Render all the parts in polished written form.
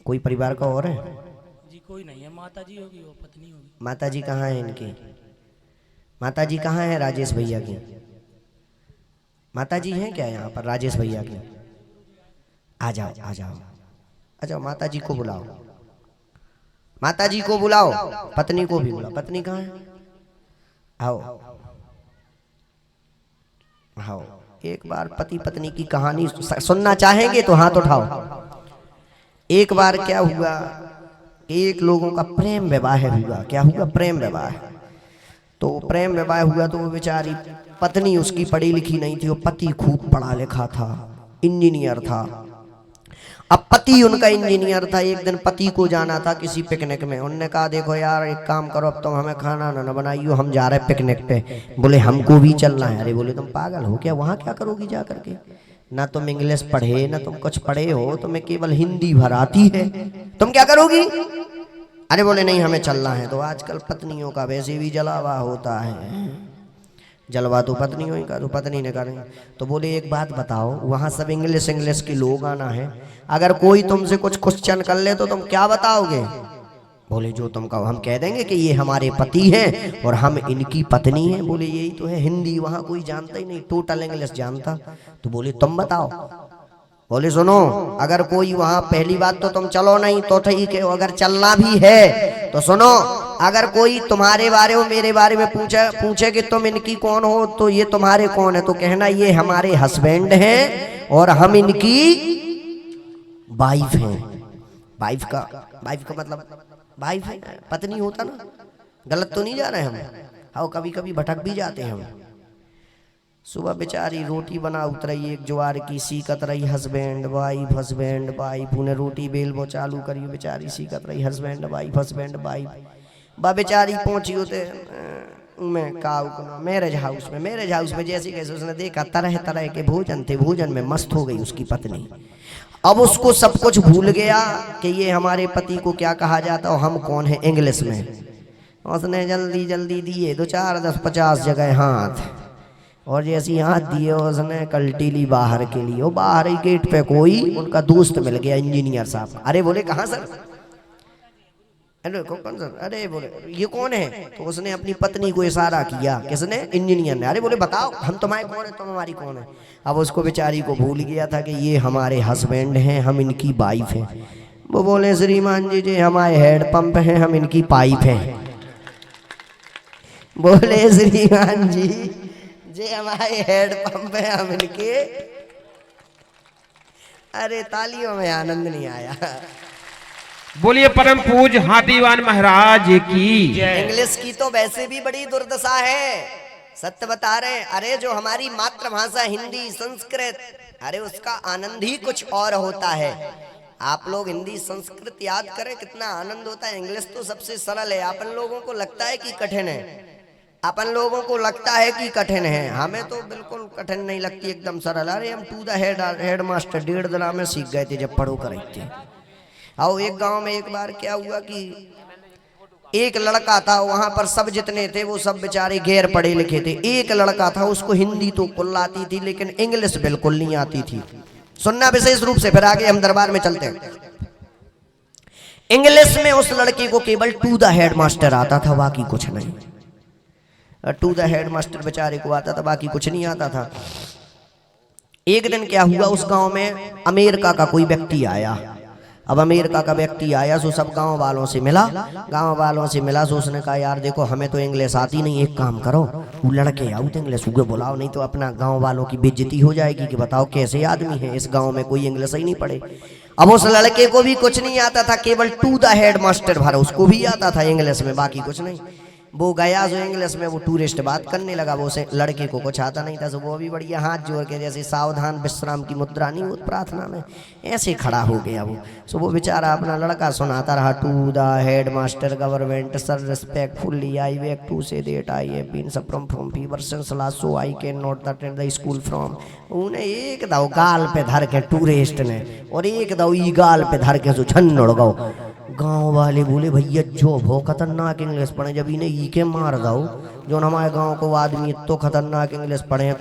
कोई परिवार का और है? जी कोई नहीं है, माता जी होगी, वो पत्नी होगी। माता जी कहाँ है इनकी? माता जी कहाँ है राजेश भैया की? माता जी हैं क्या यहाँ पर राजेश भैया की? आ जाओ आ जाओ आ जाओ, माता जी को बुलाओ, माता जी को बुलाओ, पत्नी को भी बुलाओ। पत्नी कहाँ है? आओ आओ, एक बार पति पत्नी की कहानी सुनना चाहेंगे तो हाथ उठाओ। एक बार क्या हुआ, एक लोगों का प्रेम विवाह हुआ। क्या हुआ? प्रेम विवाह। तो प्रेम विवाह हुआ तो वो बेचारी पत्नी उसकी पढ़ी लिखी नहीं थी, वो पति खूब पढ़ा लिखा था, इंजीनियर था। अब पति उनका इंजीनियर था। एक दिन पति को जाना था किसी पिकनिक में। उन्होंने कहा देखो यार एक काम करो, अब तुम हमें खाना ना बनाइयो, हम जा रहे पिकनिक पे। बोले हमको भी चलना है। अरे बोले तुम पागल हो क्या, वहां क्या करोगी जा करके? ना तुम इंग्लिश पढ़े ना तुम कुछ पढ़े हो, तुम्हें केवल हिंदी भर आती है, तुम क्या करोगी? अरे बोले नहीं हमें चलना है। तो आजकल पत्नियों का वैसे भी जलावा होता है, जलवा तो पत्नियों ही का, तो पत्नी ने कहा। तो बोले एक बात बताओ, वहां सब इंग्लिश इंग्लिश के लोग आना है, अगर कोई तुमसे कुछ क्वेश्चन कर ले तो तुम क्या बताओगे? बोले जो तुम कहो, हम कह देंगे कि ये हमारे पति हैं और हम इनकी पत्नी हैं। बोले यही तो है, हिंदी वहां कोई जानता ही नहीं, टोटल इंग्लिश जानता। तो बोले तुम बताओ। बोले सुनो, अगर कोई वहां, पहली बात तो तुम चलो नहीं तो ठीक है, अगर चलना भी है तो सुनो, अगर कोई तुम्हारे बारे में मेरे बारे में पूछे कि तुम इनकी कौन हो, तो ये तुम्हारे कौन है, तो कहना ये हमारे हस्बैंड हैं और हम इनकी वाइफ हैं। वाइफ का मतलब वाइफ है, पत्नी होता ना। गलत तो नहीं जा रहे हम? हाँ कभी कभी भटक भी जाते हैं हम। सुबह बेचारी रोटी बना उतरी, एक ज्वार की सीखत रही, हस्बैंड वाइफ उन्हें रोटी बेल वो चालू करी, बेचारी सीखत रही, हस्बैंड वाइफ। बा बेचारी पहुंची होते मैं का मैरिज हाउस में जैसे कैसे उसने देखा तरह तरह के भोजन थे, भोजन में मस्त हो गई उसकी पत्नी। अब उसको सब कुछ भूल गया कि ये हमारे पति को क्या कहा जाता और हम कौन है इंग्लिश में। उसने जल्दी जल्दी दिए 2 4 10 50 जगह हाथ, और जैसी हाथ दिए उसने कल्टी ली बाहर के लिए। वो बाहर ही गेट पे कोई उनका दोस्त मिल गया इंजीनियर साहब। अरे बोले कहाँ सर? अरे कौन सर? अरे बोले ये कौन है? तो उसने अपनी पत्नी को इशारा किया। किसने? इंजीनियर ने। अरे बोले बताओ हम तुम्हारे कौन है, तुम हमारी कौन है? अब उसको बेचारी को भूल गया था कि ये हमारे हस्बैंड हैं, हम इनकी वाइफ हैं। वो बोले श्रीमान जी हमारे हेड पंप हैं, हम इनकी पाइप हैं। बोले श्रीमान जी हमारे हेड पंप है, हम इनके। अरे तालियों में आनंद नहीं आया। बोलिए परम पूज हाथीवान महाराज की। इंग्लिश की तो वैसे भी बड़ी दुर्दशा है, सत्य बता रहे हैं। अरे जो हमारी मातृभाषा हिंदी संस्कृत, अरे उसका आनंद ही कुछ और होता है। आप लोग हिंदी संस्कृत याद करें, कितना आनंद होता है। इंग्लिश तो सबसे सरल है, अपन लोगों को लगता है कि कठिन है, अपन लोगों को लगता है कि कठिन है, हमें तो बिल्कुल कठिन नहीं लगती, एकदम सरल। अरे हम टू द हेड मास्टर 1.5 दिन में सीख गए थे जब पढ़ो कर थे। आओ एक गांव में एक बार क्या हुआ कि एक लड़का था, वहां पर सब जितने थे वो सब बेचारे गैर पढ़े लिखे थे। एक लड़का था, उसको हिंदी तो कुल आती थी लेकिन इंग्लिश बिल्कुल नहीं आती थी। सुनना विशेष रूप से, फिर आगे हम दरबार में चलते हैं। इंग्लिश में उस लड़के को केवल टू द हेड मास्टर आता था, बाकी कुछ नहीं। टू द हेड मास्टर बेचारे को आता था, बाकी कुछ नहीं आता था। एक दिन क्या हुआ, उस गांव में अमेरिका का कोई व्यक्ति आया। अब अमेरिका का व्यक्ति आया सो सब गांव वालों से मिला सो उसने कहा यार देखो हमें तो इंग्लिश आती नहीं, एक काम करो वो लड़के आओ तो इंग्लिश उगे बुलाओ, नहीं तो अपना गांव वालों की बेइज्जती हो जाएगी कि बताओ कैसे आदमी है, इस गांव में कोई इंग्लिश ही नहीं पढ़े। अब उस लड़के को भी कुछ नहीं आता था, केवल टू द हेड मास्टर भरा उसको भी आता था इंग्लिश में, बाकी कुछ नहीं। वो गया जो इंग्लिश में वो टूरिस्ट बात करने लगा, वो उसे लड़के को कुछ आता नहीं था। सो वो भी बढ़िया हाथ जोड़ के जैसे सावधान विश्राम की मुद्रा नहीं होती प्रार्थना में, ऐसे खड़ा हो गया वो। सो वो बेचारा अपना लड़का सुनाता रहा, to the head master government sir respectfully I beg to say that I have been suffering from fever since last so I can not attend the school from. उन्हें एक दाव गाल पे धर के टूरिस्ट ने, और एक दाव ई गाल पे धर के सो छन उड़ गओ। गाँव वाले बोले भैया जो भो खतरनाक इंग्लिश पढ़े, जब इन्हें ई के मार दो जो हमारे गांव को आदमी तो खतरनाक इंग्लिश पढ़े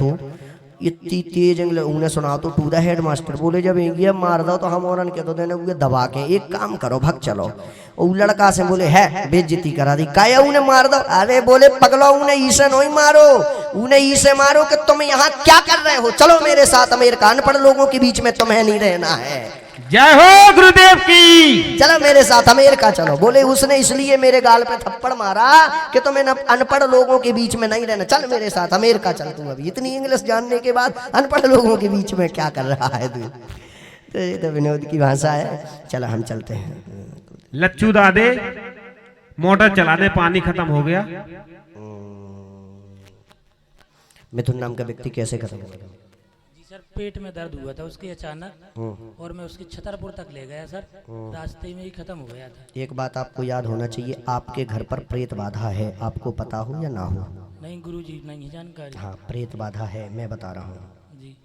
इतनी तेज इंग्लिश उन्हें सुना तो टू द हेड मास्टर बोले जब इंग्लिश मार दो तो हम और के तो देने हुए दबा के एक काम करो भग चलो। वो लड़का से बोले है बेइज्जती करा दी काया उन्हें मार दो। अरे बोले पगलो उन्हें इसे नहीं मारो, उन्हें इसे मारो कि तुम यहाँ क्या कर रहे हो, चलो मेरे साथ अमेरिका, अनपढ़ लोगों के बीच में तुम्हें नहीं रहना है। जय हो गुरुदेव की। चलो मेरे साथ अमेरिका चलो। बोले उसने इसलिए मेरे गाल पे थप्पड़ मारा कि तुम्हें अनपढ़ लोगों के बीच में नहीं रहना, चल मेरे साथ अमेरिका चल तू। अभी इतनी इंग्लिश जानने के बाद अनपढ़ लोगों के बीच में क्या कर रहा है तू। तो ये तो विनोद की भाषा है। चलो हम चलते हैं। लच्चू दादे मोटर चला दे, पानी खत्म हो गया। मिथुन नाम का व्यक्ति कैसे खत्म हो गया? जी सर पेट में दर्द हुआ था उसके अचानक, और मैं उसकी छतरपुर तक ले गया सर, रास्ते में ही खत्म हो गया था। एक बात आपको याद होना चाहिए, आपके घर पर प्रेत बाधा है, आपको पता हो या ना हो? नहीं गुरुजी नहीं जानकारी। हाँ प्रेत बाधा है, मैं बता रहा हूँ जी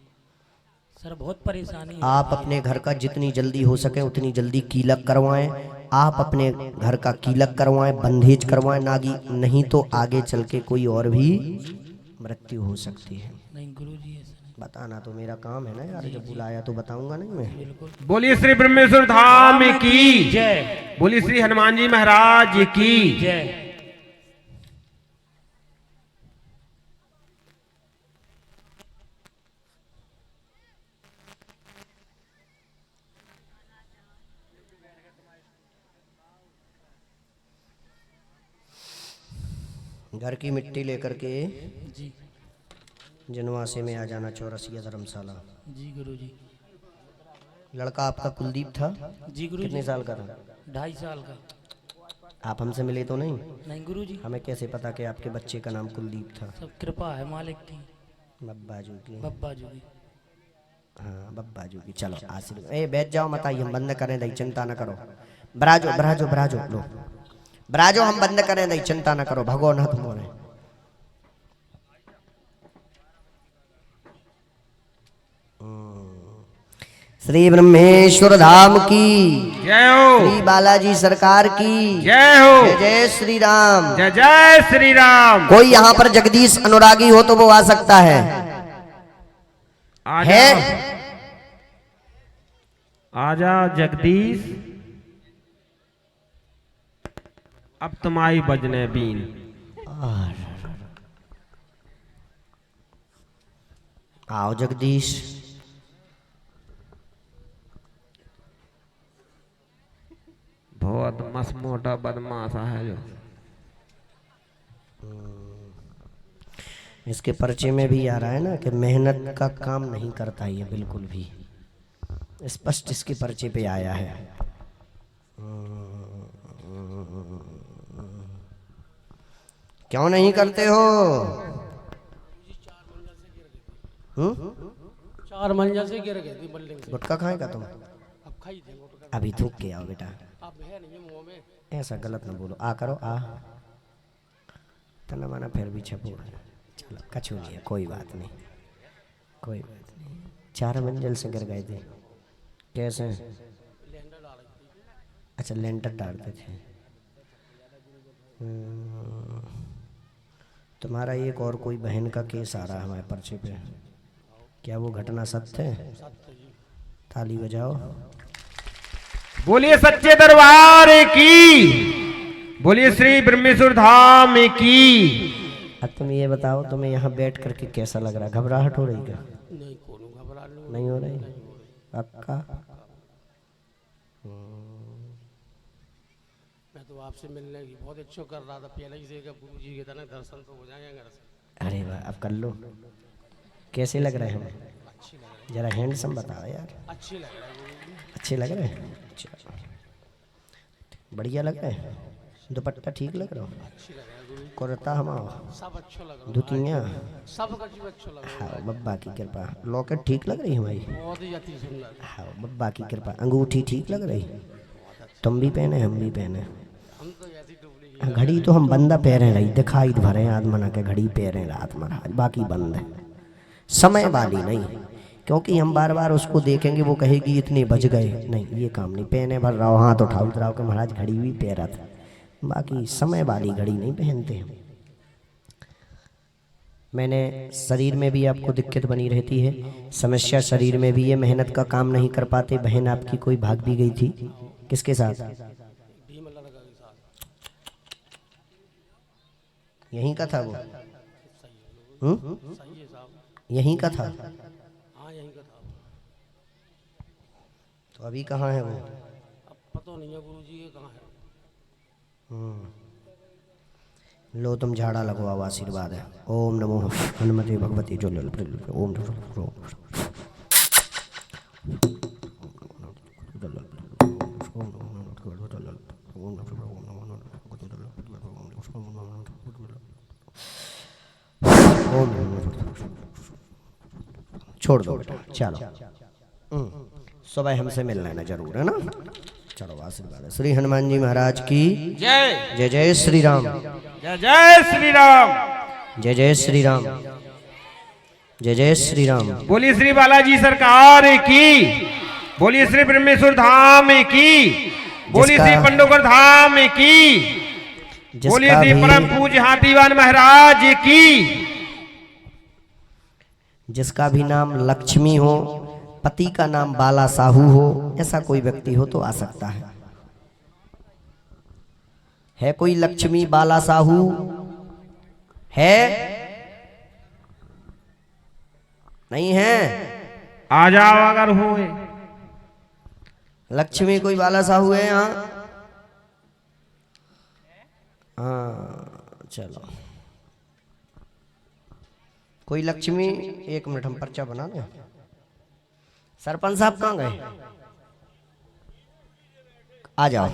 सर बहुत परेशानी है। आप अपने घर का जितनी जल्दी हो सके उतनी जल्दी कीलक करवाएं। आप अपने घर का कीलक करवाएं, बंधेज करवाएं नागी, नहीं तो आगे चल के कोई और भी मृत्यु हो सकती है। नहीं गुरुजी ऐसा नहीं। बताना तो मेरा काम है ना यार, जब बुलाया तो बताऊंगा नहीं मैं। बिल्कुल। बोलिए श्री ब्रह्मेश्वर धाम की जय। बोलिए श्री हनुमान जी महाराज की जय। घर की मिट्टी लेकर के जी जनवासे में आ जाना, चौरसिया धर्मशाला। जी गुरुजी। लड़का आपका कुलदीप था? जी गुरुजी। कितने साल का था? 2.5 साल का। आप हमसे मिले तो नहीं? नहीं गुरुजी। हमें कैसे पता कि आपके बच्चे का नाम कुलदीप था? सब कृपा है मालिक की। बब्बाजू की। बब्बाजू की। हाँ बब्बाजू की। चलो आशीर्वाद। ए बैठ जाओ, मत आइए, हम बंद करें दई, चिंता न करो। बराजो बराजो बराजो लो बराजो, हम बंद करें दई, चिंता न करो, भगो न तुम्हारे। श्री ब्रह्मेश्वर धाम की जय हो। श्री बालाजी सरकार की जय हो। जय जय श्री राम। जय जय श्री राम। कोई यहाँ पर जगदीश अनुरागी हो तो वो आ सकता है। आजा आजा जगदीश, अब तुम्हारी बजने बीन। आओ जगदीश। बहुत मस्त मोटा बदमाश है जो। इसके पर्चे में भी आ रहा है ना कि मेहनत का काम नहीं करता ये बिल्कुल भी, स्पष्ट इसके पर्चे पे आया है। क्यों नहीं करते हो? 4 मंजिल से गिर गई थी बिल्डिंग से। गुटखा खाएगा तुम? अब खाई थे गुटखा। अभी थूक के आओ बेटा, अब है नहीं मुंह में। ऐसा गलत ना बोलो। आ करो आ, तना माना फिर भी छपो। चलो कछू नहीं है, कोई बात नहीं, कोई बात नहीं। 4 मंजिल से गिर गए थे कैसे? अच्छा लेंटर डालते थे। तुम्हारा एक और कोई बहन का केस आ रहा है हमारे पर्चे पे, क्या वो घटना सत्य है? ताली बजाओ। बोलिए सच्चे दरबार की, बोलिए श्री ब्रह्मेश्वर धाम की। अब तुम ये बताओ, तुम्हें यहाँ बैठ करके कैसा लग रहा है? घबराहट हो रही क्या? नहीं कोनो घबरा लो। नहीं हो रही? पक्का? मैं तो आपसे मिलने की बहुत इच्छा कर रहा था पहले ही से कि गुरु जी के तरह दर्शन तो हो जाएंगे घर से। अरे वाह, अब कर लो। कैसे लग रहे हैं हमें? अच्छी लग रही जरा हैंडसम बताओ यार। है। अच्छी लग रही है गुरु जी। अच्छे लग रहे हैं? चलो, बढ़िया लग रहे हैं। दुपट्टा ठीक लग रहा हो? अच्छी लग रही है गुरु जी। कुर्ता हमाओ, सब अच्छा लग रहा है। धुतियाँ, सब का जीव अच्छा लग रहा हाँ बब्बा की कृपा। लॉकेट ठीक लग रही हमारी? है। बहुत ही अति सुंदर। हाँ बब्बा की कृपा। अंगूठी ठीक लग रही? तुम भी पहने हम भी पहने। हम तो ऐसी डुप्लीकेट। घड़ी तो हम बंदा पहने रही, दिखाई भरे आत्मना के घड़ी पहने रात महाराज, बाकी बंद है, समय वाली नहीं। क्योंकि हम बार बार उसको देखेंगे वो कहेगी इतने बज गए, नहीं ये काम नहीं। पहने भर रहो, हाथ उठाओ उतराओ के महाराज घड़ी भी पहरा था, बाकी समय वाली घड़ी नहीं पहनते हम। मैंने शरीर में भी आपको दिक्कत बनी रहती है, समस्या शरीर में भी है, मेहनत का काम नहीं कर पाते। बहन आपकी कोई भाग भी गई थी, किसके साथ? यहीं का था वो? यहीं का था? तो अभी कहाँ है वो? पता नहीं है गुरुजी ये कहाँ है। लो तुम झाड़ा लगवाओ, आशीर्वाद है। ओम नमो हनुमते भगवती जो ओम छोड़ दो बेटा, चलो सुबह हमसे मिल लेना जरूर, है ना? चलो आशीर्वाद है। श्री हनुमान जी महाराज की जय। जय। जय श्री राम। जय जय श्री राम। जय जय श्री राम। जय जय श्री राम। बोलिए श्री बालाजी सरकार की, बोलिए श्री ब्रह्मेश्वर धाम की, बोलिए श्री पंडोकर धाम की, बोलिए श्री परम पूज्य हाथीवान महाराज की। जिसका भी नाम लक्ष्मी हो, पति का नाम बाला साहू हो, ऐसा कोई व्यक्ति हो तो आ सकता है कोई लक्ष्मी बाला साहू है? नहीं है? आ जाओ अगर हो। लक्ष्मी कोई बाला साहू है यहाँ? हाँ चलो, कोई लक्ष्मी। एक मिनट हम पर्चा बना दें। सरपंच साहब कहाँ गए? आ जाओ।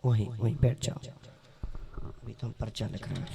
वहीं वहीं बैठ जाओ, अभी तो हम पर्चा लिख रहे हैं।